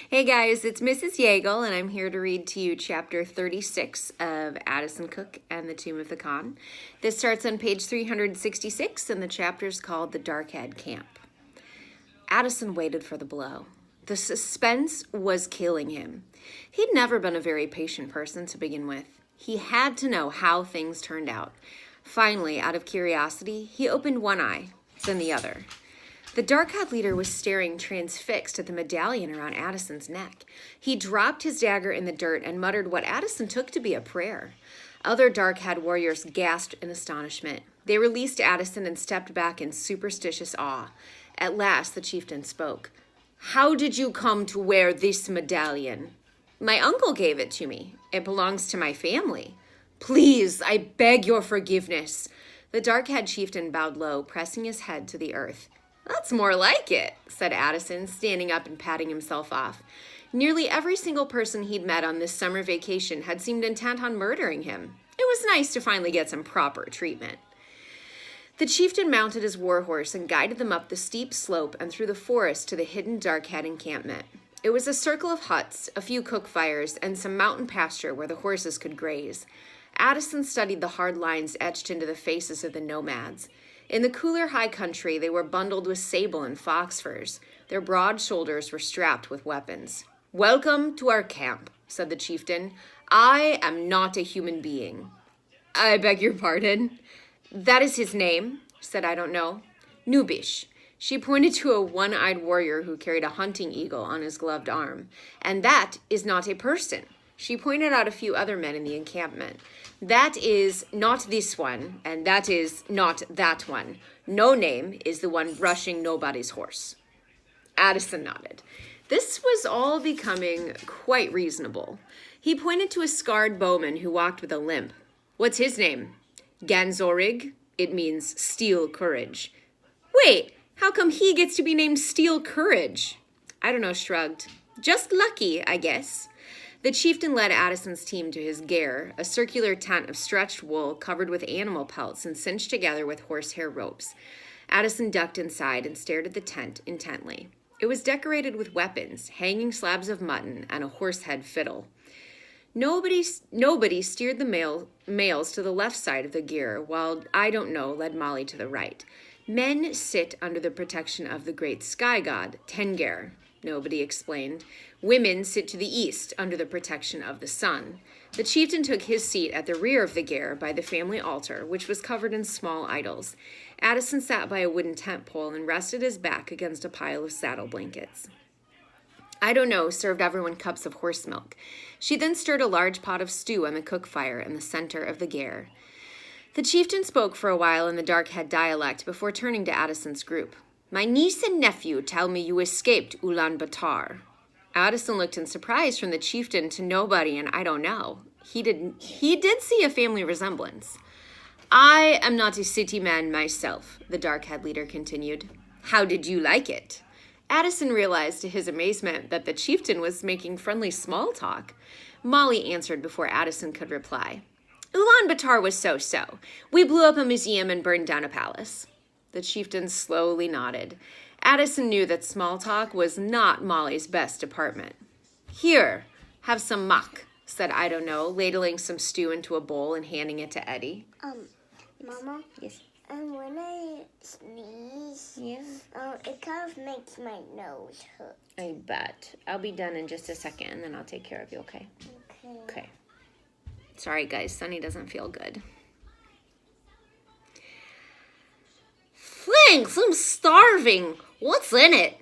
Hey guys, it's Mrs. Yeagle, and I'm here to read to you chapter 36 of Addison Cooke and the Tomb of the Khan. This starts on page 366, and the chapter's called The Darkhead Camp. Addison waited for the blow. The suspense was killing him. He'd never been a very patient person to begin with. He had to know how things turned out. Finally, out of curiosity, he opened one eye, then the other. The Darkhead leader was staring transfixed at the medallion around Addison's neck. He dropped his dagger in the dirt and muttered what Addison took to be a prayer. Other Darkhead warriors gasped in astonishment. They released Addison and stepped back in superstitious awe. At last, the chieftain spoke. "How did you come to wear this medallion?" "My uncle gave it to me. It belongs to my family." "Please, I beg your forgiveness." The Darkhead chieftain bowed low, pressing his head to the earth. "That's more like it," said Addison, standing up and patting himself off. Nearly every single person he'd met on this summer vacation had seemed intent on murdering him. It was nice to finally get some proper treatment. The chieftain mounted his warhorse and guided them up the steep slope and through the forest to the hidden Darkhead encampment. It was a circle of huts, a few cook fires, and some mountain pasture where the horses could graze. Addison studied the hard lines etched into the faces of the nomads. In the cooler high country, they were bundled with sable and fox furs. Their broad shoulders were strapped with weapons. "Welcome to our camp," said the chieftain. "I am not a human being." "I beg your pardon?" "That is his name," said I don't know. "Nubish." She pointed to a one-eyed warrior who carried a hunting eagle on his gloved arm. "And that is not a person." She pointed out a few other men in the encampment. "That is not this one, and that is not that one. No Name is the one brushing nobody's horse." Addison nodded. This was all becoming quite reasonable. He pointed to a scarred bowman who walked with a limp. "What's his name?" "Ganzorig. It means steel courage." "Wait, how come he gets to be named Steel Courage?" I don't know, shrugged. "Just lucky, I guess." The chieftain led Addison's team to his ger, a circular tent of stretched wool covered with animal pelts and cinched together with horsehair ropes. Addison ducked inside and stared at the tent intently. It was decorated with weapons, hanging slabs of mutton, and a horse-head fiddle. Nobody steered the males to the left side of the ger, while I don't know led Molly to the right. Men sit under the protection of the great sky god, Tenger. Nobody explained. Women sit to the east under the protection of the sun. The chieftain took his seat at the rear of the ger by the family altar, which was covered in small idols. Addison sat by a wooden tent pole and rested his back against a pile of saddle blankets. I don't know served everyone cups of horse milk. She then stirred a large pot of stew on the cook fire in the center of the ger. The chieftain spoke for a while in the Darkhead dialect before turning to Addison's group. "My niece and nephew tell me you escaped Ulaanbaatar." Addison looked in surprise from the chieftain to nobody, and I don't know. He did see a family resemblance. "I am not a city man myself," the Darkhead leader continued. "How did you like it?" Addison realized to his amazement that the chieftain was making friendly small talk. Molly answered before Addison could reply. "Ulaanbaatar was so-so. We blew up a museum and burned down a palace." The chieftain slowly nodded. Addison knew that small talk was not Molly's best department. "Here, have some mak," said I don't know, ladling some stew into a bowl and handing it to Eddie. Mama? Yes. When I sneeze, it kind of makes my nose hurt. I bet. I'll be done in just a second, and then I'll take care of you, okay? Okay. Sorry, guys. Sunny doesn't feel good. "Thanks, I'm starving. What's in it?"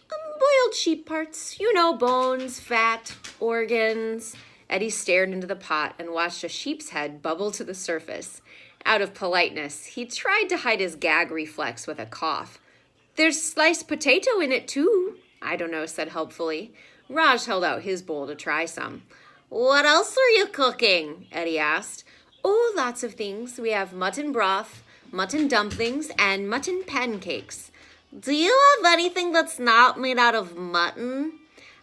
"Boiled sheep parts. You know, bones, fat, organs." Eddie stared into the pot and watched a sheep's head bubble to the surface. Out of politeness, he tried to hide his gag reflex with a cough. "There's sliced potato in it, too," I don't know said helpfully. Raj held out his bowl to try some. "What else are you cooking?" Eddie asked. "Oh, lots of things. We have mutton broth, mutton dumplings, and mutton pancakes." "Do you have anything that's not made out of mutton?"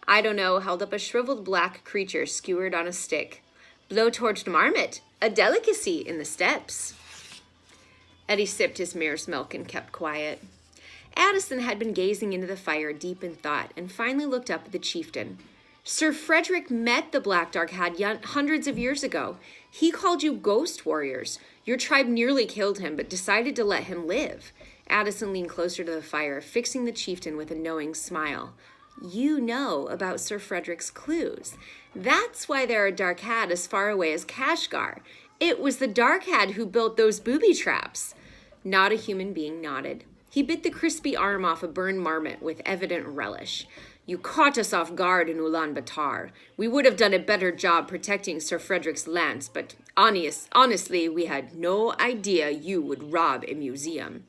I don't know held up a shriveled black creature skewered on a stick. "Blowtorched marmot, a delicacy in the steppes." Eddie sipped his mare's milk and kept quiet. Addison had been gazing into the fire deep in thought and finally looked up at the chieftain. Sir Frederick met the Black Darkhad hundreds of years ago. He called you ghost warriors. Your tribe nearly killed him, but decided to let him live. Addison leaned closer to the fire, fixing the chieftain with a knowing smile. You know about Sir Frederick's clues. That's why there are Darkhad as far away as Kashgar. It was the Darkhad who built those booby traps. Not a human being nodded. He bit the crispy arm off a burned marmot with evident relish. You caught us off guard in Ulaanbaatar. We would have done a better job protecting Sir Frederick's lance, but honestly, we had no idea you would rob a museum.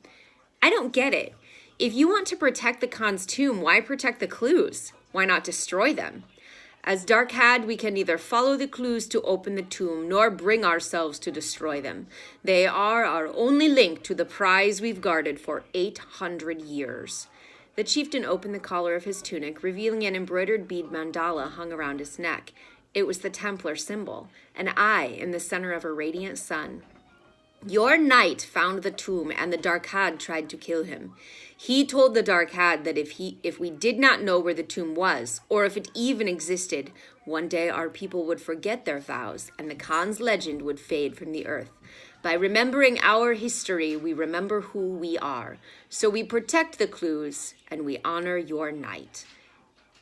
I don't get it. If you want to protect the Khan's tomb, why protect the clues? Why not destroy them? As Darkhad, we can neither follow the clues to open the tomb nor bring ourselves to destroy them. They are our only link to the prize we've guarded for 800 years. The chieftain opened the collar of his tunic, revealing an embroidered bead mandala hung around his neck. It was the Templar symbol, an eye in the center of a radiant sun. Your knight found the tomb, and the Darkhad tried to kill him. He told the Darkhad that if we did not know where the tomb was, or if it even existed, one day our people would forget their vows, and the Khan's legend would fade from the earth. By remembering our history, we remember who we are. So we protect the clues, and we honor your knight.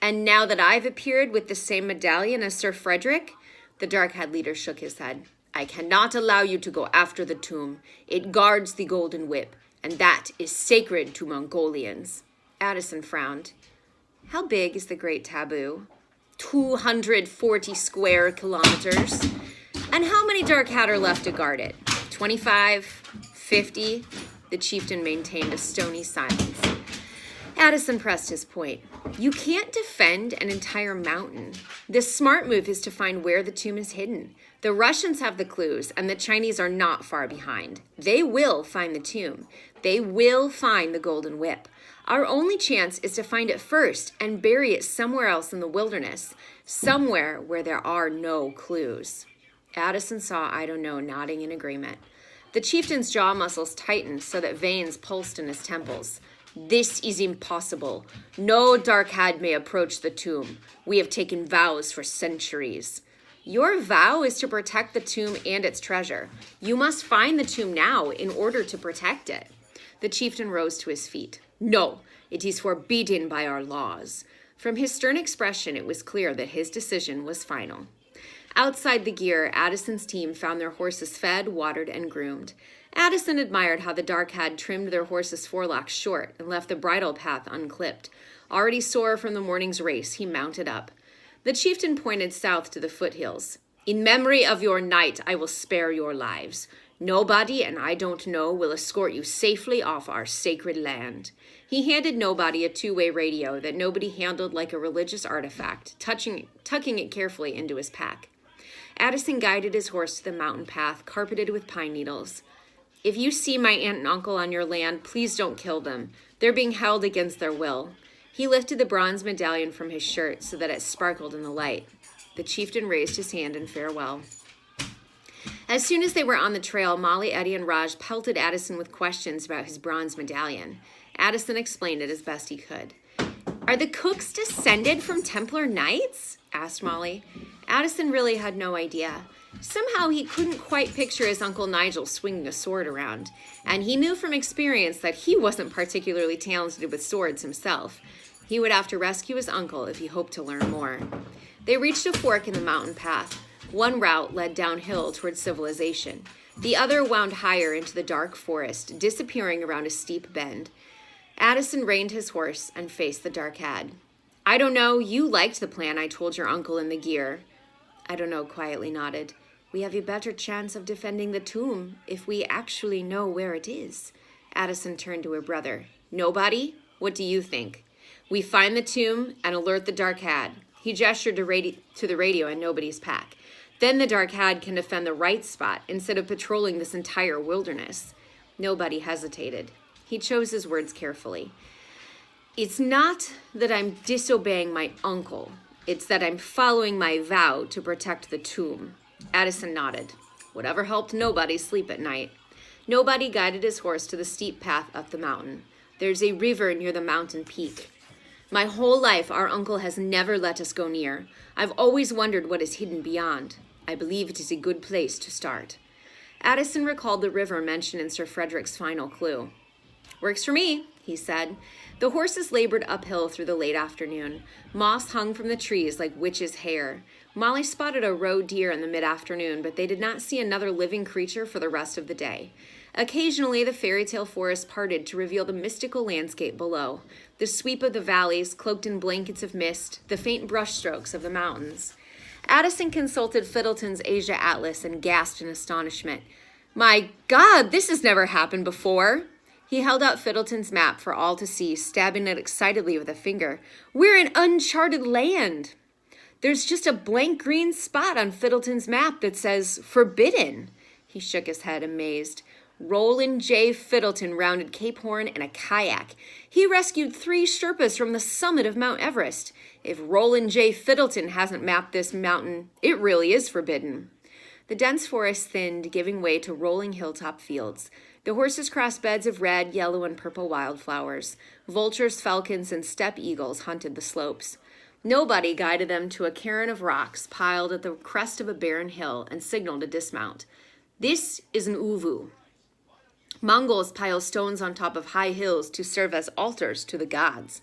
And now that I've appeared with the same medallion as Sir Frederick, the Darkhad leader shook his head. I cannot allow you to go after the tomb. It guards the golden whip, and that is sacred to Mongolians. Addison frowned. How big is the Great Taboo? 240 square kilometers. And how many Darkhad are left to guard it? 25? 50? The chieftain maintained a stony silence. Addison pressed his point. You can't defend an entire mountain. The smart move is to find where the tomb is hidden. The Russians have the clues, and the Chinese are not far behind. They will find the tomb. They will find the golden whip. Our only chance is to find it first and bury it somewhere else in the wilderness, somewhere where there are no clues. Addison saw I don't know nodding in agreement. The chieftain's jaw muscles tightened so that veins pulsed in his temples. This is impossible. No Darkhad may approach the tomb. We have taken vows for centuries. Your vow is to protect the tomb and its treasure. You must find the tomb now in order to protect it. The chieftain rose to his feet. No, it is forbidden by our laws. From his stern expression, it was clear that his decision was final. Outside the gear, Addison's team found their horses fed, watered, and groomed. Addison admired how the Darkhad trimmed their horses' forelocks short and left the bridle path unclipped. Already sore from the morning's race, he mounted up. The chieftain pointed south to the foothills. In memory of your knight, I will spare your lives. Nobody, and I don't know, will escort you safely off our sacred land. He handed Nobody a two-way radio that Nobody handled like a religious artifact, tucking it carefully into his pack. Addison guided his horse to the mountain path, carpeted with pine needles. If you see my aunt and uncle on your land, please don't kill them. They're being held against their will. He lifted the bronze medallion from his shirt so that it sparkled in the light. The chieftain raised his hand in farewell. As soon as they were on the trail, Molly, Eddie, and Raj pelted Addison with questions about his bronze medallion. Addison explained it as best he could. Are the Cookes descended from Templar knights? Asked Molly. Addison really had no idea. Somehow he couldn't quite picture his Uncle Nigel swinging a sword around, and he knew from experience that he wasn't particularly talented with swords himself. He would have to rescue his uncle if he hoped to learn more. They reached a fork in the mountain path. One route led downhill toward civilization. The other wound higher into the dark forest, disappearing around a steep bend. Addison reined his horse and faced the Darkhad. I don't know, you liked the plan I told your uncle in the gear. I don't know quietly nodded. We have a better chance of defending the tomb if we actually know where it is. Addison turned to her brother. Nobody? What do you think? We find the tomb and alert the Darkhad. He gestured to the radio in Nobody's pack. Then the Darkhad can defend the right spot instead of patrolling this entire wilderness. Nobody hesitated. He chose his words carefully. It's not that I'm disobeying my uncle. It's that I'm following my vow to protect the tomb. Addison nodded. Whatever helped Nobody sleep at night. Nobody guided his horse to the steep path up the mountain. There's a river near the mountain peak. My whole life, our uncle has never let us go near. I've always wondered what is hidden beyond. I believe it is a good place to start. Addison recalled the river mentioned in Sir Frederick's final clue. Works for me, he said. The horses labored uphill through the late afternoon. Moss hung from the trees like witches' hair. Molly spotted a roe deer in the mid-afternoon, but they did not see another living creature for the rest of the day. Occasionally, the fairy tale forest parted to reveal the mystical landscape below, the sweep of the valleys cloaked in blankets of mist, the faint brushstrokes of the mountains. Addison consulted Fiddleton's Asia Atlas and gasped in astonishment. My God, this has never happened before. He held out Fiddleton's map for all to see, stabbing it excitedly with a finger. We're in uncharted land. There's just a blank green spot on Fiddleton's map that says forbidden. He shook his head, amazed. Roland J. Fiddleton rounded Cape Horn in a kayak. He rescued 3 Sherpas from the summit of Mount Everest. If Roland J. Fiddleton hasn't mapped this mountain, it really is forbidden. The dense forest thinned, giving way to rolling hilltop fields. The horses crossed beds of red, yellow, and purple wildflowers. Vultures, falcons, and steppe eagles hunted the slopes. Nobody guided them to a cairn of rocks piled at the crest of a barren hill and signaled to dismount. This is an uvu. Mongols pile stones on top of high hills to serve as altars to the gods.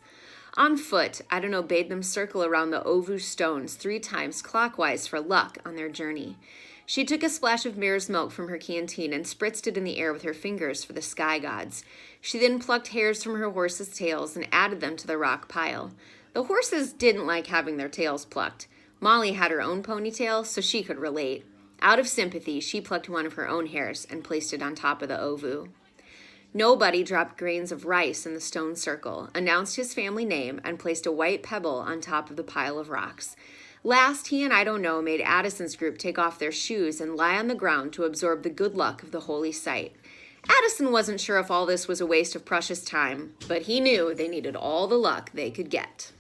On foot, Adano bade them circle around the ovu stones 3 times clockwise for luck on their journey. She took a splash of mare's milk from her canteen and spritzed it in the air with her fingers for the sky gods. She then plucked hairs from her horses' tails and added them to the rock pile. The horses didn't like having their tails plucked. Molly had her own ponytail, so she could relate. Out of sympathy, she plucked one of her own hairs and placed it on top of the ovu. Nobody dropped grains of rice in the stone circle, announced his family name, and placed a white pebble on top of the pile of rocks. Last, he and I don't know made Addison's group take off their shoes and lie on the ground to absorb the good luck of the holy site. Addison wasn't sure if all this was a waste of precious time, but he knew they needed all the luck they could get.